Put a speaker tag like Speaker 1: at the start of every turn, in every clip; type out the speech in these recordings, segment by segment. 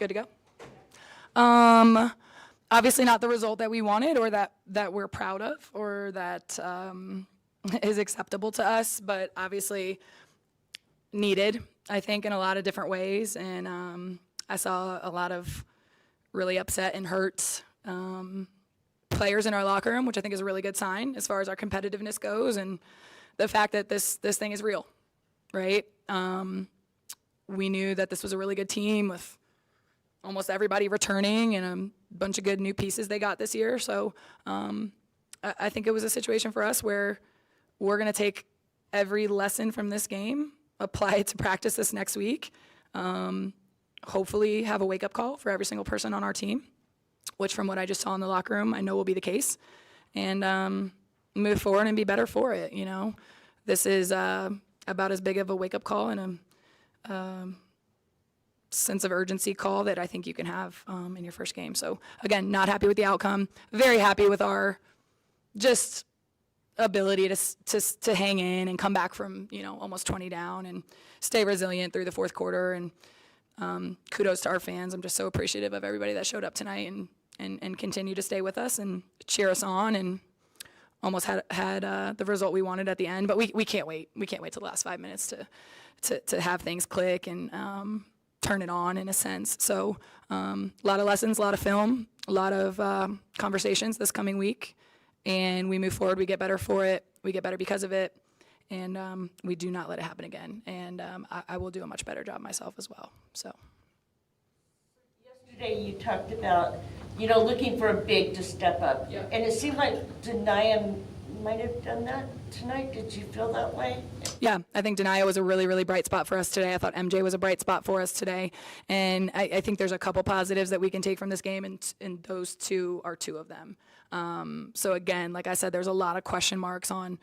Speaker 1: Good to go? Obviously not the result that we wanted or that we're proud of or that is acceptable to us, but obviously needed, I think, in a lot of different ways. And I saw a lot of really upset and hurt players in our locker room, which I think is a really good sign as far as our competitiveness goes and the fact that this thing is real, right? We knew that this was a really good team with almost everybody returning and a bunch of good new pieces they got this year. So I think it was a situation for us where we're going to take every lesson from this game, apply it to practice this next week, hopefully have a wake-up call for every single person on our team, which from what I just saw in the locker room, I know will be the case, and move forward and be better for it, you know. This is about as big of a wake-up call and a sense of urgency call that I think you can have in your first game. So again, not happy with the outcome, very happy with our just ability to hang in and come back from, you know, almost 20 down and stay resilient through the fourth quarter. And kudos to our fans. I'm just so appreciative of everybody that showed up tonight and continue to stay with us and cheer us on, and almost had the result we wanted at the end. But we can't wait. We can't wait till the last 5 minutes to have things click and turn it on in a sense. So a lot of lessons, a lot of film, a lot of conversations this coming week, and we move forward. We get better for it. We get better because of it, and we do not let it happen again. And I will do a much better job myself as well. So
Speaker 2: yesterday you talked about, you know, looking for a big to step up,
Speaker 1: yeah.
Speaker 2: And it seemed like Denia might have done that tonight. Did you feel that way?
Speaker 1: Yeah, I think Denia was a really, really bright spot for us today. I thought MJ was a bright spot for us today. And I think there's a couple positives that we can take from this game, and those two are two of them. So again, like I said, there's a lot of question marks on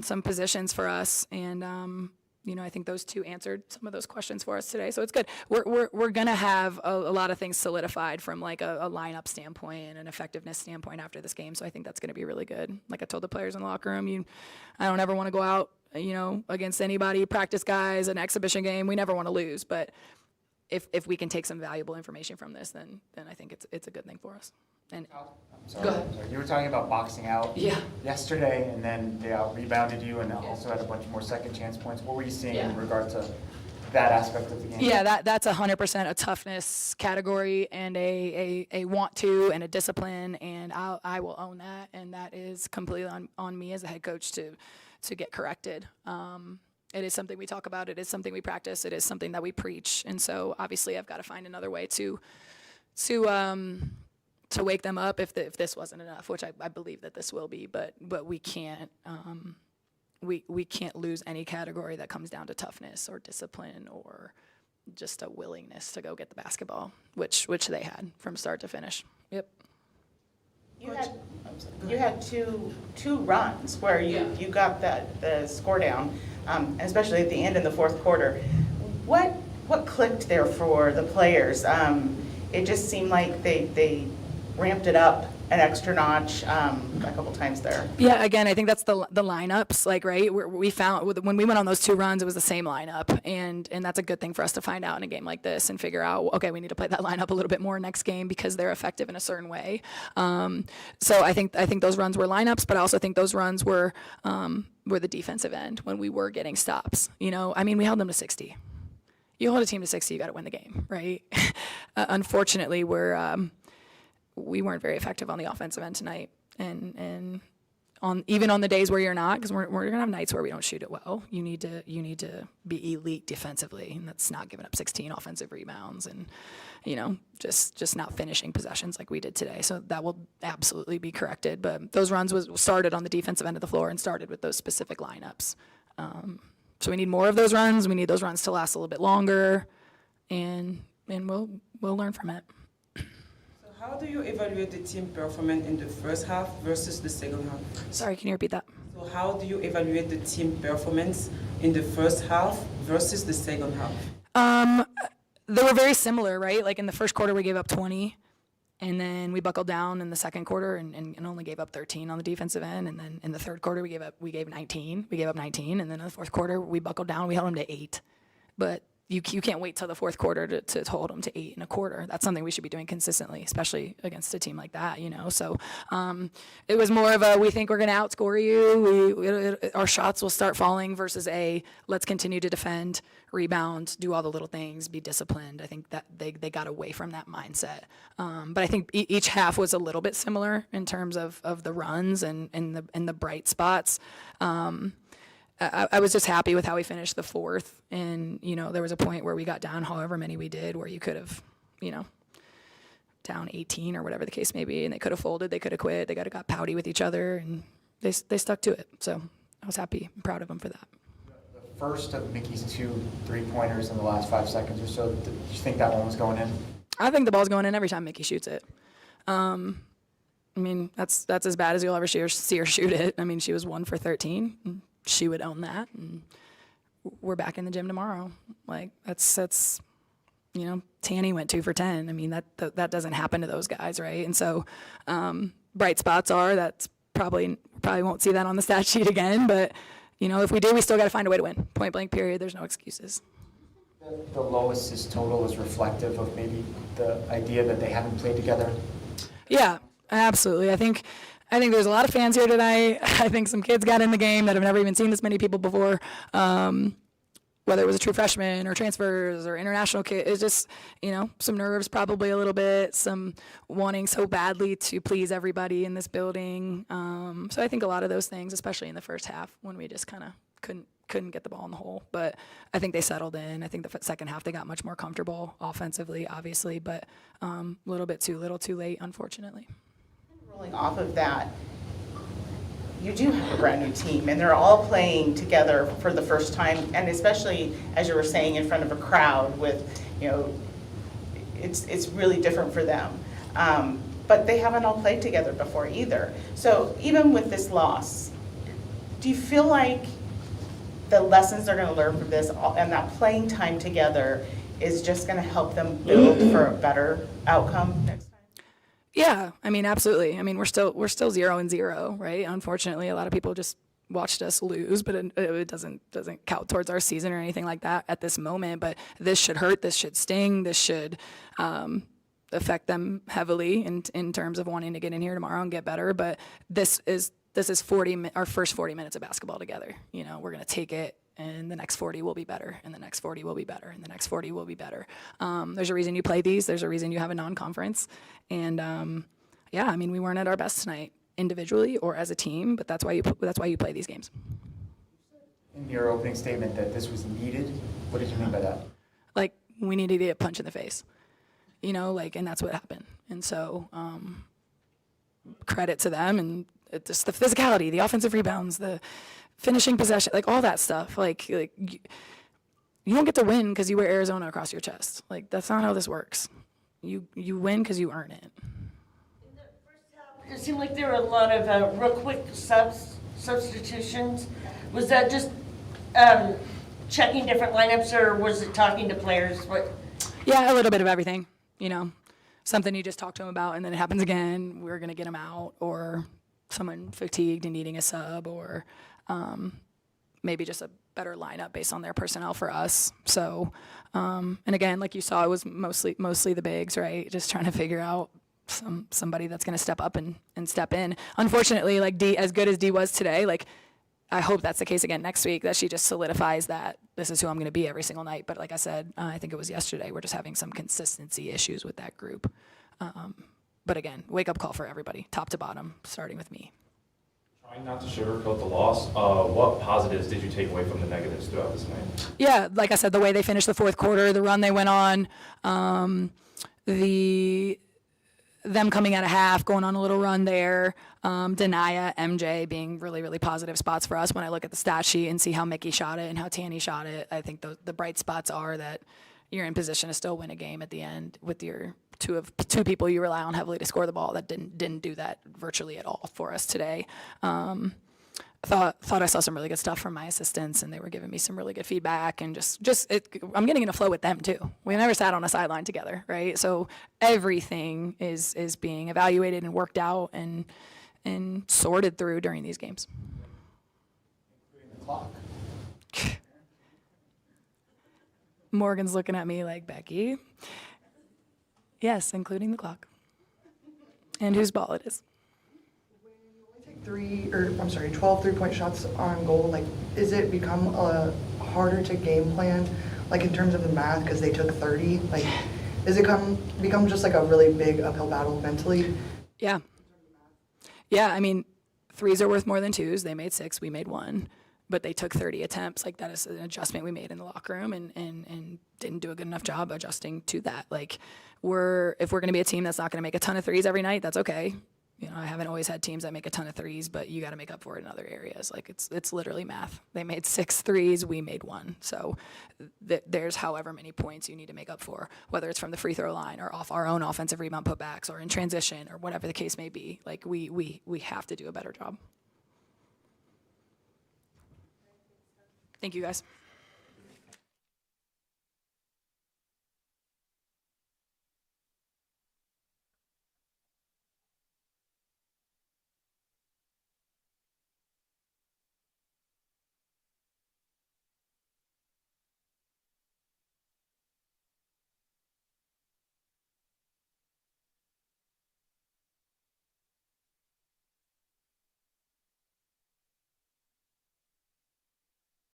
Speaker 1: some positions for us. And, you know, I think those two answered some of those questions for us today. So it's good. We're going to have a lot of things solidified from like a lineup standpoint and an effectiveness standpoint after this game. So I think that's going to be really good. Like I told the players in the locker room, I don't ever want to go out, you know, against anybody, practice guys, an exhibition game. We never want to lose. But if we can take some valuable information from this, then I think it's a good thing for us. And
Speaker 3: Go ahead. You were talking about boxing out yesterday, and then they rebounded you and also had a bunch more second chance points. What were you seeing in regard to that aspect of the game?
Speaker 1: Yeah, that's 100% a toughness category and a want to and a discipline, and I will own that, and that is completely on me as a head coach to get corrected. It is something we talk about. It is something we practice. It is something that we preach, and so obviously I've got to find another way to wake them up if this wasn't enough, which I believe that this will be, but we can't we can't lose any category that comes down to toughness or discipline or just a willingness to go get the basketball, which they had from start to finish. Yep.
Speaker 4: You had two runs where you got the score down, especially at the end in the fourth quarter. What clicked there for the players? It just seemed like they ramped it up an extra notch a couple times there.
Speaker 1: Yeah, again, I think that's the lineups, like, right? We found when we went on those two runs, it was the same lineup, and that's a good thing for us to find out in a game like this and figure out, okay, we need to play that lineup a little bit more next game because they're effective in a certain way. So I think those runs were lineups, but I also think those runs were the defensive end when we were getting stops. You know, I mean, we held them to 60. You hold a team to 60, you got to win the game, right? Unfortunately, we weren't very effective on the offensive end tonight, and even on the days where you're not, because we're gonna have nights where we don't shoot it well. You need to be elite defensively, and that's not giving up 16 offensive rebounds, and you know, just not finishing possessions like we did today. So that will absolutely be corrected. But those runs started on the defensive end of the floor and started with those specific lineups. So we need more of those runs. We need those runs to last a little bit longer, and we'll learn from it.
Speaker 5: How do you evaluate the team performance in the first half versus the second half?
Speaker 1: Sorry, can you repeat that?
Speaker 5: So how do you evaluate the team performance in the first half versus the second half?
Speaker 1: They were very similar, right? Like in the first quarter, we gave up 20, and then we buckled down in the second quarter and only gave up 13 on the defensive end. And then in the third quarter, we gave up 19. We gave up 19, and then in the fourth quarter, we buckled down. We held them to 8. But you can't wait till the fourth quarter to hold them to 8 1/4. That's something we should be doing consistently, especially against a team like that, So it was more of a, we think we're going to outscore you. Our shots will start falling versus let's continue to defend, rebound, do all the little things, be disciplined. I think that they got away from that mindset. But I think each half was a little bit similar in terms of the runs and the bright spots. I was just happy with how we finished the fourth. And, there was a point where we got down however many we did where you could have, down 18 or whatever the case may be, and they could have folded, they could have quit, they got pouty with each other, and they stuck to it. So I was happy and proud of them for that.
Speaker 3: The first of Mickey's 2 3-pointers in the last 5 seconds or so, do you think that one was going in?
Speaker 1: I think the ball's going in every time Mickey shoots it. That's as bad as you'll ever see her shoot it. She was 1 for 13. And she would own that, and we're back in the gym tomorrow. That's Tanny went 2 for 10. That doesn't happen to those guys, right? And so bright spots are that's probably won't see that on the stat sheet again, but if we do, we still got to find a way to win. Point blank period. There's no excuses.
Speaker 3: The low assist total is reflective of maybe the idea that they haven't played together.
Speaker 1: Yeah, absolutely. I think there's a lot of fans here tonight. I think some kids got in the game that have never even seen this many people before. Whether it was a true freshman or transfers or international kid, it's just, some nerves probably a little bit, some wanting so badly to please everybody in this building. So I think a lot of those things, especially in the first half when we just kind of couldn't get the ball in the hole. But I think they settled in. I think the second half they got much more comfortable offensively, obviously, but a little bit too little too late, unfortunately.
Speaker 4: Rolling off of that, you do have a brand new team, and they're all playing together for the first time, and especially, as you were saying, in front of a crowd with, it's really different for them. But they haven't all played together before either. So even with this loss, do you feel like the lessons they're going to learn from this and that playing time together is just going to help them build for a better outcome next time?
Speaker 1: Yeah, absolutely. We're still 0-0, right? Unfortunately, a lot of people just watched us lose, but it doesn't count towards our season or anything like that at this moment. But this should hurt. This should sting. This should affect them heavily in terms of wanting to get in here tomorrow and get better. But this is our first 40 minutes of basketball together. We're gonna take it. And the next 40 will be better, and the next 40 will be better, and the next 40 will be better. There's a reason you play these. There's a reason you have a non-conference. And we weren't at our best tonight, individually or as a team. But that's why you play these games.
Speaker 3: In your opening statement that this was needed, what did you mean by that?
Speaker 1: We needed to get a punch in the face, and that's what happened. And so credit to them, and just the physicality, the offensive rebounds, the finishing possession, all that stuff. You don't get to win because you wear Arizona across your chest. That's not how this works. You win because you earn it.
Speaker 2: In the first half, it seemed like there were a lot of real quick substitutions. Was that just checking different lineups, or was it talking to players? What?
Speaker 1: Yeah, a little bit of everything. Something you just talk to them about, and then it happens again. We're gonna get them out, or someone fatigued and needing a sub, or maybe just a better lineup based on their personnel for us. So, and again, like you saw, it was mostly the bigs, right? Just trying to figure out somebody that's going to step up and step in. Unfortunately, D, as good as D was today, I hope that's the case again next week, that she just solidifies that this is who I'm going to be every single night. But like I said, I think it was yesterday, we're just having some consistency issues with that group. But again, wake up call for everybody, top to bottom, starting with me.
Speaker 6: Trying not to sugarcoat the loss, what positives did you take away from the negatives throughout this night?
Speaker 1: Yeah, like I said, the way they finished the fourth quarter, the run they went on, them coming out of half, going on a little run there, Denia, MJ being really, really positive spots for us when I look at the stat sheet and see how Mickey shot it and how Tanny shot it. I think the bright spots are that you're in position to still win a game at the end with your two people you rely on heavily to score the ball that didn't do that virtually at all for us today. I thought I saw some really good stuff from my assistants, and they were giving me some really good feedback, and I'm getting in a flow with them too. We never sat on a sideline together, right? So everything is being evaluated and worked out and sorted through during these games.
Speaker 3: Including the clock.
Speaker 1: Morgan's looking at me like, Becky. Yes, including the clock. And whose ball it is.
Speaker 7: Take 12 three-point shots on goal, like, is it become harder to game plan, like in terms of the math, because they took 30? Like, is it become just like a really big uphill battle mentally?
Speaker 1: Yeah. Yeah, I mean, threes are worth more than twos. They made 6, we made 1. But they took 30 attempts. Like, that is an adjustment we made in the locker room and didn't do a good enough job adjusting to that. Like, if we're going to be a team that's not going to make a ton of threes every night, that's okay. You know, I haven't always had teams that make a ton of threes, but you got to make up for it in other areas. Like, it's literally math. They made 6 threes, we made 1. So there's however many points you need to make up for, whether it's from the free throw line or off our own offensive rebound putbacks or in transition or whatever the case may be. Like, we have to do a better job. Thank you, guys.